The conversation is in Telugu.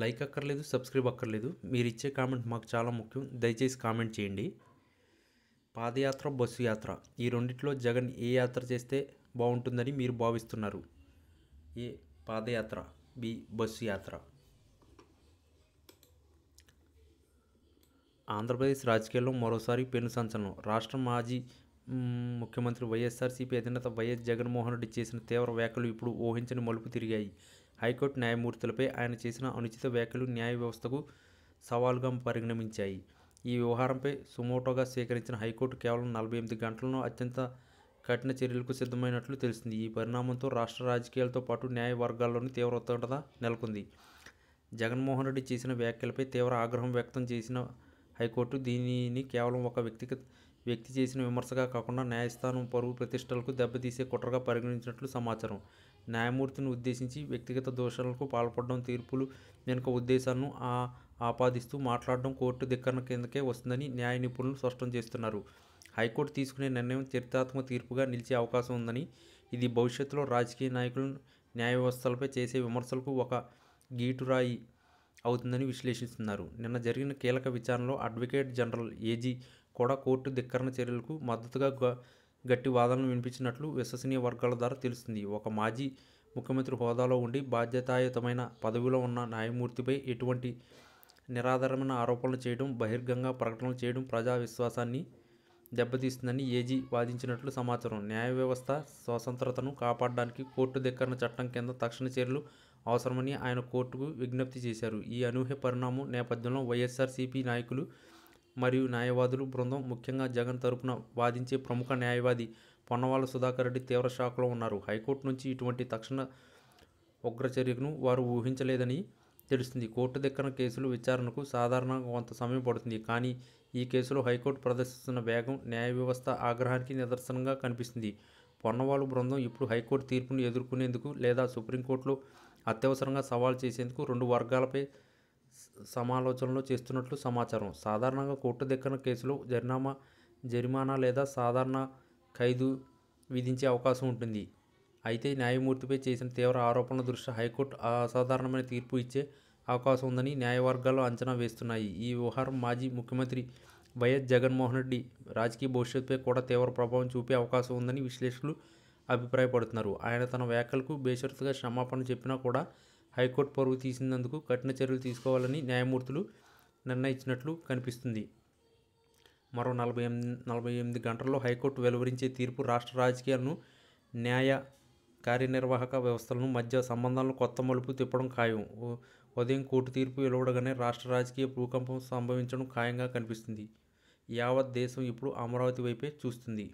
లైక్ అక్కర్లేదు, సబ్స్క్రైబ్ అక్కర్లేదు. మీరిచ్చే కామెంట్ మాకు చాలా ముఖ్యం. దయచేసి కామెంట్ చేయండి. పాదయాత్ర, బస్సు యాత్ర ఈ రెండిట్లో జగన్ ఏ యాత్ర చేస్తే బాగుంటుందని మీరు భావిస్తున్నారు? ఏ పాదయాత్ర, బి బస్సు యాత్ర. ఆంధ్రప్రదేశ్ రాజకీయాల్లో మరోసారి పెను సంచలనం. రాష్ట్ర మాజీ ముఖ్యమంత్రి వైఎస్ఆర్సీపీ అధినేత వైఎస్ జగన్మోహన్ రెడ్డి చేసిన తీవ్ర వ్యాఖ్యలు ఇప్పుడు ఊహించని మలుపు తిరిగాయి. హైకోర్టు న్యాయమూర్తులపై ఆయన చేసిన అనుచిత వ్యాఖ్యలు న్యాయ వ్యవస్థకు సవాలుగా పరిగణించాయి. ఈ వ్యవహారంపై సుమోటోగా స్వీకరించిన హైకోర్టు కేవలం 48 గంటల్లో అత్యంత కఠిన చర్యలకు సిద్ధమైనట్లు తెలిసింది. ఈ పరిణామంతో రాష్ట్ర రాజకీయాలతో పాటు న్యాయ వర్గాల్లోని తీవ్ర ఉత్కంఠత నెలకొంది. జగన్మోహన్ రెడ్డి చేసిన వ్యాఖ్యలపై తీవ్ర ఆగ్రహం వ్యక్తం చేసిన హైకోర్టు దీనిని కేవలం ఒక వ్యక్తి చేసిన విమర్శగా కాకుండా న్యాయస్థానం పరువు ప్రతిష్టలకు దెబ్బతీసే కుట్రగా పరిగణించినట్లు సమాచారం. న్యాయమూర్తిని ఉద్దేశించి వ్యక్తిగత దోషాలకు పాల్పడడం, తీర్పులు వెనుక ఉద్దేశాలను ఆపాదిస్తూ మాట్లాడడం కోర్టు ధిక్కరణ కిందకే వస్తుందని న్యాయ నిపుణులు స్పష్టం చేస్తున్నారు. హైకోర్టు తీసుకునే నిర్ణయం చరిత్రాత్మక తీర్పుగా నిలిచే అవకాశం ఉందని, ఇది భవిష్యత్తులో రాజకీయ నాయకులు న్యాయ వ్యవస్థలపై చేసే విమర్శలకు ఒక గీటురాయి అవుతుందని విశ్లేషిస్తున్నారు. నిన్న జరిగిన కీలక విచారణలో అడ్వకేట్ జనరల్ ఏజీ కూడా కోర్టు ధిక్కరణ చర్యలకు మద్దతుగా గట్టి వాదనలు వినిపించినట్లు విశ్వసనీయ వర్గాల ద్వారా తెలుస్తుంది. ఒక మాజీ ముఖ్యమంత్రి హోదాలో ఉండి బాధ్యతాయుతమైన పదవిలో ఉన్న న్యాయమూర్తిపై ఎటువంటి నిరాధారమైన ఆరోపణలు చేయడం, బహిర్గంగా ప్రకటనలు చేయడం ప్రజా విశ్వాసాన్ని దెబ్బతీస్తుందని ఏజీ వాదించినట్లు సమాచారం. న్యాయ వ్యవస్థ స్వతంత్రతను కాపాడడానికి కోర్టు ధిక్కరణ చట్టం కింద తక్షణ చర్యలు అవసరమని ఆయన కోర్టుకు విజ్ఞప్తి చేశారు. ఈ అనూహ్య పరిణామం నేపథ్యంలో వైఎస్ఆర్సీపీ నాయకులు మరియు న్యాయవాదులు బృందం, ముఖ్యంగా జగన్ తరపున వాదించే ప్రముఖ న్యాయవాది పొన్నవాళ్ళ సుధాకర్ రెడ్డి తీవ్ర షాక్లో ఉన్నారు. హైకోర్టు నుంచి ఇటువంటి తక్షణ ఉగ్రచర్యను వారు ఊహించలేదని తెలుస్తుంది. కోర్టు ధిక్కరణ కేసులు విచారణకు సాధారణంగా కొంత సమయం పడుతుంది. కానీ ఈ కేసులో హైకోర్టు ప్రదర్శిస్తున్న వేగం న్యాయ వ్యవస్థ ఆగ్రహానికి నిదర్శనంగా కనిపిస్తుంది. పొన్నవాళ్ళు బృందం ఇప్పుడు హైకోర్టు తీర్పును ఎదుర్కొనేందుకు లేదా సుప్రీంకోర్టులో అత్యవసరంగా సవాల్ చేసేందుకు రెండు వర్గాలపై సమాలోచనలు చేస్తున్నట్లు సమాచారం. సాధారణంగా కోర్టు ధిక్కరణ కేసులో జరిమానా లేదా సాధారణ ఖైదు విధించే అవకాశం ఉంటుంది. అయితే న్యాయమూర్తిపై చేసిన తీవ్ర ఆరోపణల దృష్ట్యా హైకోర్టు అసాధారణమైన తీర్పు ఇచ్చే అవకాశం ఉందని న్యాయవర్గాలు అంచనా వేస్తున్నాయి. ఈ వ్యవహారం మాజీ ముఖ్యమంత్రి వైఎస్ జగన్మోహన్ రెడ్డి రాజకీయ భవిష్యత్తుపై కూడా తీవ్ర ప్రభావం చూపే అవకాశం ఉందని విశ్లేషకులు అభిప్రాయపడుతున్నారు. ఆయన తన వ్యాఖ్యలకు బేషరతుగా క్షమాపణ చెప్పినా కూడా హైకోర్టు పరువు తీసినందుకు కఠిన చర్యలు తీసుకోవాలని న్యాయమూర్తులు నిర్ణయించినట్లు కనిపిస్తుంది. మరో 48 గంటల్లో హైకోర్టు వెలువరించే తీర్పు రాష్ట్ర రాజకీయాలను, న్యాయ కార్యనిర్వాహక వ్యవస్థలను మధ్య సంబంధాలను కొత్త మలుపు తిప్పడం ఖాయం. ఉదయం కోర్టు తీర్పు వెలువడగానే రాష్ట్ర రాజకీయ భూకంపం సంభవించడం ఖాయంగా కనిపిస్తుంది. యావత్ దేశం ఇప్పుడు అమరావతి వైపే చూస్తుంది.